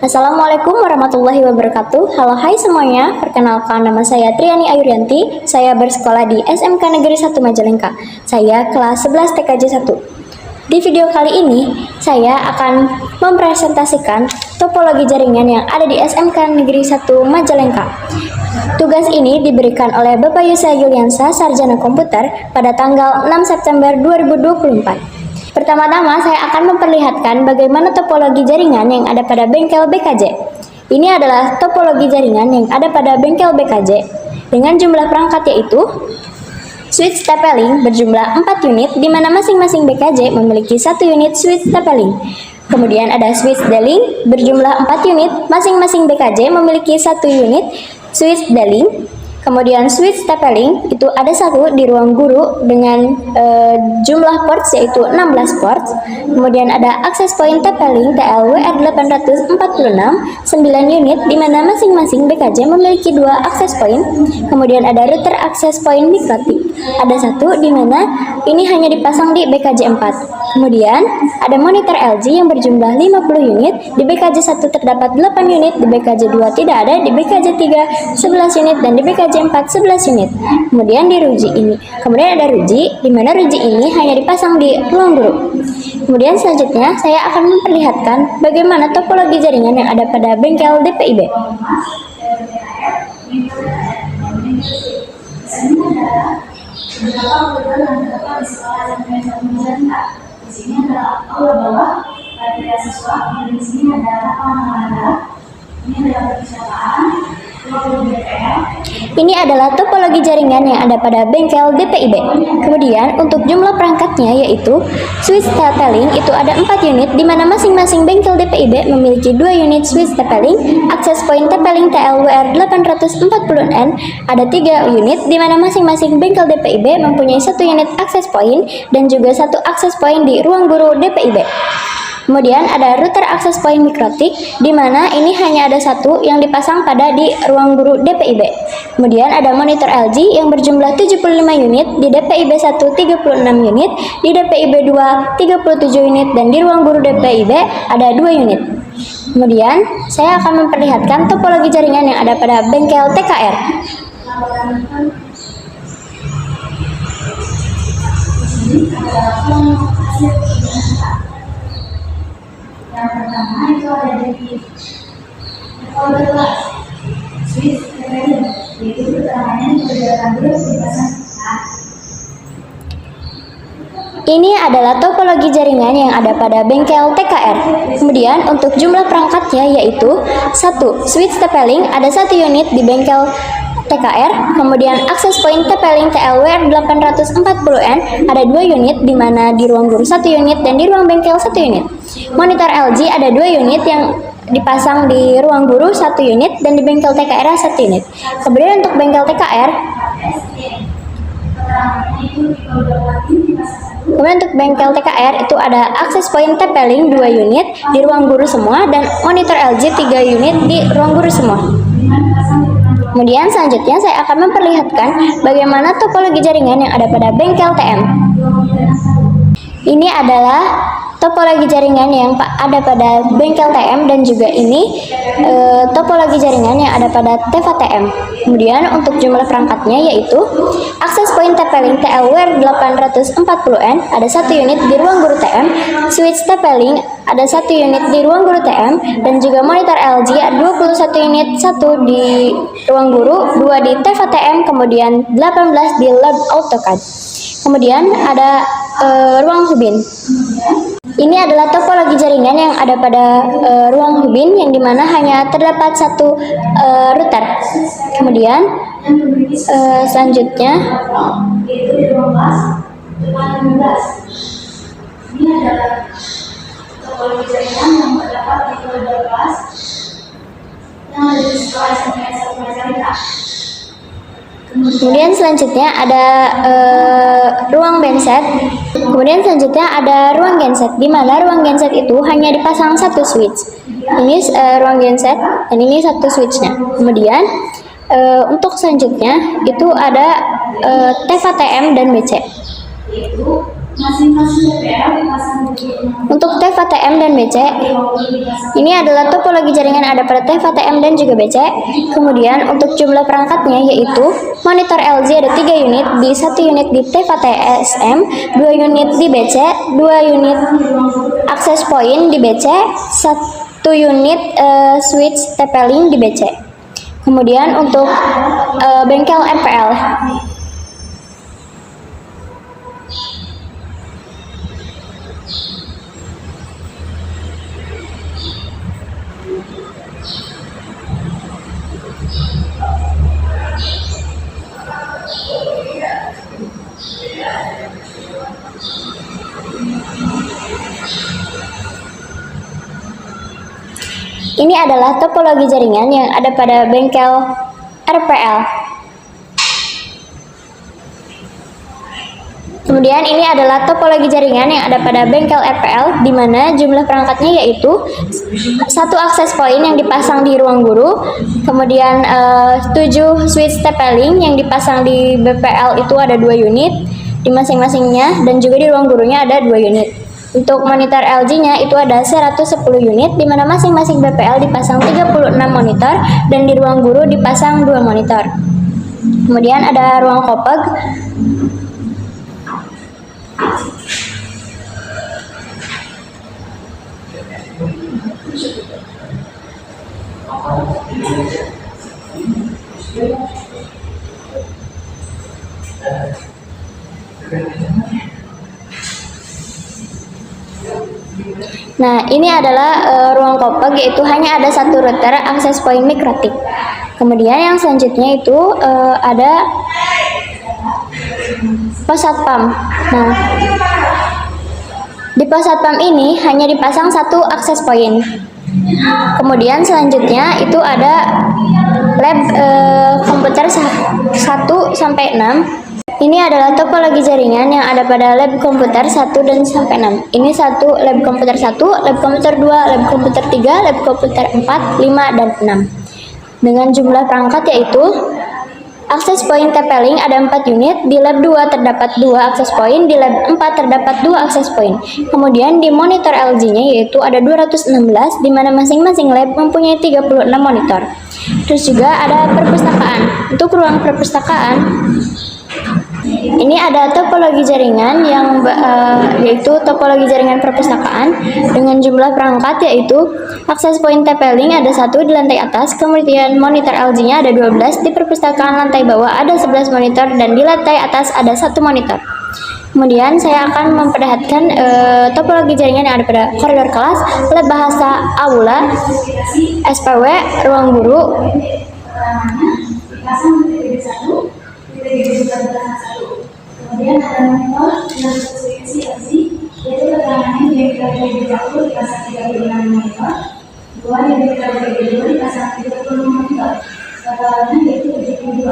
Assalamualaikum warahmatullahi wabarakatuh. Halo hai semuanya, perkenalkan nama saya Triani Ayurianti. Saya bersekolah di SMK Negeri 1 Majalengka. Saya kelas 11 TKJ 1. Di video kali ini, saya akan mempresentasikan topologi jaringan yang ada di SMK Negeri 1 Majalengka. Tugas ini diberikan oleh Bapak Yusa Yuliansa, Sarjana Komputer, pada tanggal 6 September 2024. Pertama-tama, saya akan memperlihatkan bagaimana topologi jaringan yang ada pada bengkel BKJ. Ini adalah topologi jaringan yang ada pada bengkel BKJ dengan jumlah perangkat yaitu switch TP-Link berjumlah 4 unit, di mana masing-masing BKJ memiliki 1 unit switch TP-Link. Kemudian ada switch D-Link berjumlah 4 unit, masing-masing BKJ memiliki 1 unit switch D-Link. Kemudian switch TP-Link itu ada satu di ruang guru dengan jumlah ports yaitu 16 ports. Kemudian ada access point TP-Link TLWR846 9 unit, di mana masing-masing BKJ memiliki 2 access point. Kemudian ada router access point mikrotik, ada satu di mana ini hanya dipasang di BKJ 4. Kemudian ada monitor LG yang berjumlah 50 unit, di BKJ 1 terdapat 8 unit, di BKJ 2 tidak ada, di BKJ 3 11 unit, dan di BKJ 4 11 unit. Kemudian di ruji ini, kemudian ada ruji, di mana ruji ini hanya dipasang di ruang guru. Kemudian selanjutnya saya akan memperlihatkan bagaimana topologi jaringan yang ada pada bengkel DPIB. Di sini adalah aula bawah, ada siswa, dan di sini ada lapangan olahraga. Ini adalah perpustakaan, Ini adalah topologi jaringan yang ada pada bengkel DPIB. Kemudian untuk jumlah perangkatnya yaitu switch TP-Link itu ada 4 unit, di mana masing-masing bengkel DPIB memiliki 2 unit switch TP-Link. Access point TP-Link TLWR840N ada 3 unit, di mana masing-masing bengkel DPIB mempunyai 1 unit access point dan juga 1 access point di ruang guru DPIB. Kemudian ada router access point mikrotik, di mana ini hanya ada satu yang dipasang pada di ruang guru DPIB. Kemudian ada monitor LG yang berjumlah 75 unit, di DPIB 1 36 unit, di DPIB 2 37 unit, dan di ruang guru DPIB ada 2 unit. Kemudian saya akan memperlihatkan topologi jaringan yang ada pada bengkel TKR. yang pertama itu ada di folder kelas switch TP-Link, yaitu keterangannya pergerakan terus dipasang. Ini adalah topologi jaringan yang ada pada bengkel TKR. Kemudian untuk jumlah perangkatnya yaitu 1 switch TP-Link ada 1 unit di bengkel TKR. Kemudian access point TP-Link TLWR840N ada 2 unit, di mana di ruang guru 1 unit dan di ruang bengkel 1 unit. Monitor LG ada 2 unit yang dipasang di ruang guru 1 unit dan di bengkel TKR 1 unit. Kemudian untuk bengkel TKR, itu ada access point TP-Link 2 unit di ruang guru semua dan monitor LG 3 unit di ruang guru semua. Kemudian selanjutnya saya akan memperlihatkan bagaimana topologi jaringan yang ada pada bengkel TM. Ini adalah topologi jaringan yang ada pada bengkel TM, dan juga ini topologi jaringan yang ada pada TVTM. Kemudian untuk jumlah perangkatnya yaitu access point TP-Link TLWR840N ada 1 unit di ruang guru TM, switch TP-Link ada 1 unit di ruang guru TM, dan juga monitor LG ada 21 unit, 1 di ruang guru, 2 di TVTM, kemudian 18 di lab AutoCAD. Kemudian ada ruang hubin. Ini adalah topologi jaringan yang ada pada ruang hubin, yang dimana hanya terdapat 1 router. Kemudian selanjutnya Yaitu di ruang kelas depan 16. Ini adalah topologi jaringan yang terdapat di koridor kelas yang ada di sekolah SMK 1 Majalengka. Kemudian selanjutnya ada ruang genset. Kemudian selanjutnya ada ruang genset, di mana ruang genset itu hanya dipasang 1 switch. Ini ruang genset dan ini 1 switchnya. Kemudian untuk selanjutnya itu ada TVTM dan BC. Masing-masing TPL dipasang di Untuk TVTM dan BC, ini adalah topologi jaringan yang ada pada TVTM dan juga BC. Kemudian untuk jumlah perangkatnya yaitu monitor LG ada 3 unit, di 1 unit di TVTSM, 2 unit di BC, 2 unit akses point di BC, 1 unit switch TP-Link di BC. Kemudian untuk bengkel RPL, ini adalah topologi jaringan yang ada pada bengkel RPL. Kemudian ini adalah topologi jaringan yang ada pada bengkel RPL, di mana jumlah perangkatnya yaitu 1 akses point yang dipasang di ruang guru, kemudian 7 switch TP-Link yang dipasang di BPL itu ada 2 unit di masing-masingnya, dan juga di ruang gurunya ada 2 unit. Untuk monitor LG-nya itu ada 110 unit, di mana masing-masing BPL dipasang 36 monitor dan di ruang guru dipasang 2 monitor. Kemudian ada ruang kopag. Nah, ini adalah ruang kopag, yaitu hanya ada 1 router akses point mikrotik. Kemudian yang selanjutnya itu ada pos satpam. Nah, di pos satpam ini hanya dipasang 1 akses point. Kemudian selanjutnya itu ada lab komputer 1 sampai 6. Ini adalah topologi jaringan yang ada pada lab komputer 1 dan sampai 6. Ini 1 lab komputer 1, lab komputer 2, lab komputer 3, lab komputer 4, 5, dan 6. Dengan jumlah perangkat yaitu akses point TP-Link ada 4 unit, di lab 2 terdapat 2 akses point, di lab 4 terdapat 2 akses point. Kemudian di monitor LG-nya yaitu ada 216, di mana masing-masing lab mempunyai 36 monitor. Terus juga ada perpustakaan. Untuk ruang perpustakaan, ini ada topologi jaringan yang yaitu topologi jaringan perpustakaan dengan jumlah perangkat yaitu akses point TP-Link ada 1 di lantai atas, kemudian monitor LG-nya ada 12, di perpustakaan lantai bawah ada 11 monitor dan di lantai atas ada 1 monitor. Kemudian saya akan memperlihatkan topologi jaringan yang ada pada koridor kelas, lab bahasa aula, SPW, ruang guru. Kemudian ada monitor yang berspesifikasi LG, yaitu keterangannya di BPL 1 dipasang 36 monitor, 2 di BPL 2 dipasang 30 monitor, totalnya yaitu 72.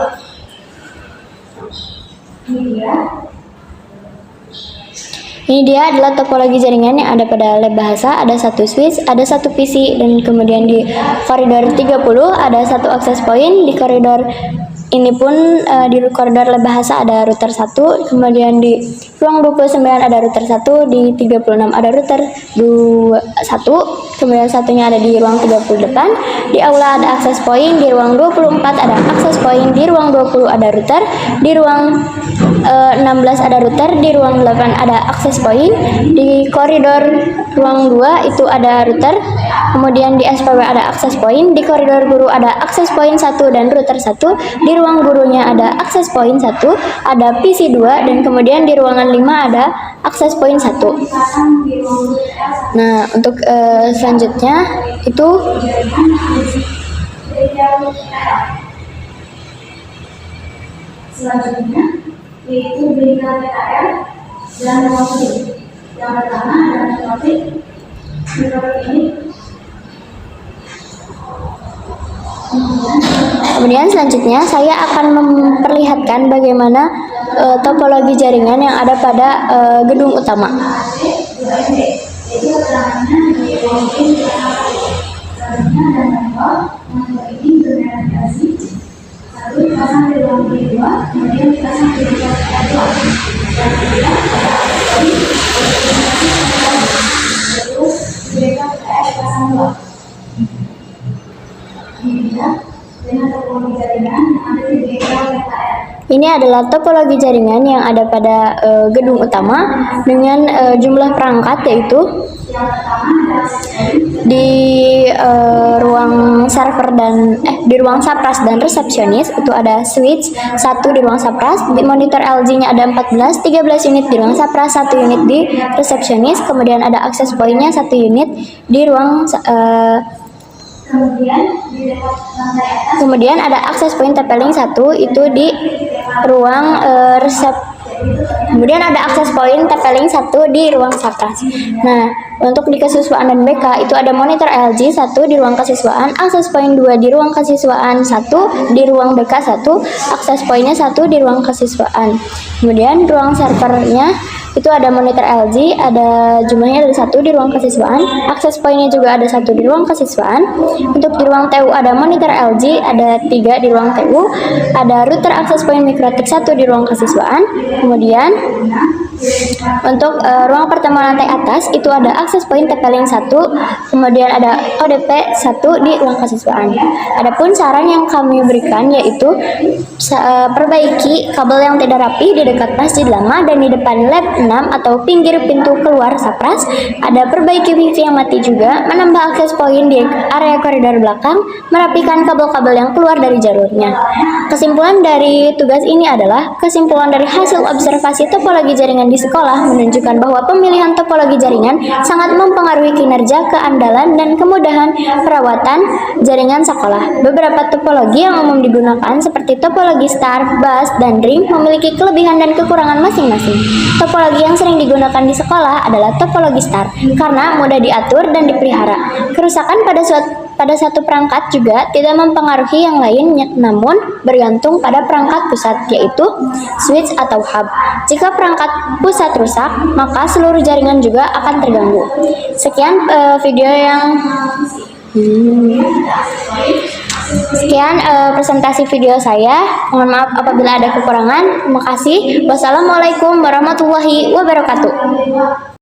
Ini dia adalah topologi jaringan yang ada pada lab bahasa, ada 1 switch, ada 1 PC, dan kemudian di koridor 30 ada 1 akses point, di koridor ini pun di koridor lab bahasa ada router 1, kemudian di ruang 29 ada router 1, di 36 ada router 1, kemudian satunya ada di ruang 30 depan, di aula ada akses point, di ruang 24 ada akses point, di ruang 20 ada router, di ruang 16 ada router, di ruang 8 ada akses point, di koridor ruang 2 itu ada router, kemudian di SPW ada akses point, di koridor guru ada akses point 1 dan router 1, di ruang gurunya ada akses point 1, ada PC 2, dan kemudian di ruangan 5 ada akses point 1. Nah, untuk selanjutnya itu selanjutnya yaitu bengkel PKL dan mikrotik. Yang pertama adalah mikrotik. Mikrotik ini kemudian selanjutnya saya akan memperlihatkan bagaimana topologi jaringan yang ada pada gedung utama. yaitu keterangannya di ruang ini selanjutnya ada monitor ini bermerek LG. 1 dipasang di ruang 2, kemudian dipasang di ruang 2, dan 3 ada yaitu IBK PKS kelas 2. Dilihat dengan topologi jaringan yang ada di IBK PKR. Ini adalah topologi jaringan yang ada pada gedung utama dengan jumlah perangkat, yaitu Yang pertama adalah di ruang server dan di ruang sapras dan resepsionis itu ada switch 1 di ruang sapras, di monitor LG-nya ada 13 unit di ruang sapras, 1 unit di resepsionis, kemudian ada akses point-nya 1 unit di ruang kemudian ada akses point TP-Link 1 itu di ruang kemudian ada akses point TP-Link 1 di ruang sapras. Nah, untuk di kesiswaan dan BK itu ada monitor LG 1 di ruang kesiswaan, akses point 2 di ruang kesiswaan, 1 di ruang BK 1, akses point-nya 1 di ruang kesiswaan. Kemudian ruang servernya itu ada monitor LG, ada jumlahnya ada 1 di ruang kesiswaan, akses point-nya juga ada 1 di ruang kesiswaan. Untuk di ruang TU ada monitor LG, ada 3 di ruang TU, ada router akses point Mikrotik 1 di ruang kesiswaan. Kemudian untuk ruang pertemuan lantai atas itu ada akses point TP-Link 1, kemudian ada ODP 1 di ruang kesiswaan. Adapun saran yang kami berikan yaitu perbaiki kabel yang tidak rapi di dekat masjid lama dan di depan lab 6 atau pinggir pintu keluar sapras. Ada perbaiki wifi yang mati juga, menambah akses point di area koridor belakang, merapikan kabel-kabel yang keluar dari jalurnya. Kesimpulan dari tugas ini adalah kesimpulan dari hasil observasi topologi jaringan di sekolah menunjukkan bahwa pemilihan topologi jaringan sangat mempengaruhi kinerja, keandalan, dan kemudahan perawatan jaringan sekolah. Beberapa topologi yang umum digunakan seperti topologi star, bus, dan ring memiliki kelebihan dan kekurangan masing-masing. Topologi yang sering digunakan di sekolah adalah topologi star karena mudah diatur dan dipelihara. Kerusakan pada satu perangkat juga tidak mempengaruhi yang lain, namun bergantung pada perangkat pusat, yaitu switch atau hub. Jika perangkat pusat rusak, maka seluruh jaringan juga akan terganggu. Sekian presentasi video saya. Mohon maaf apabila ada kekurangan. Terima kasih. Wassalamualaikum warahmatullahi wabarakatuh.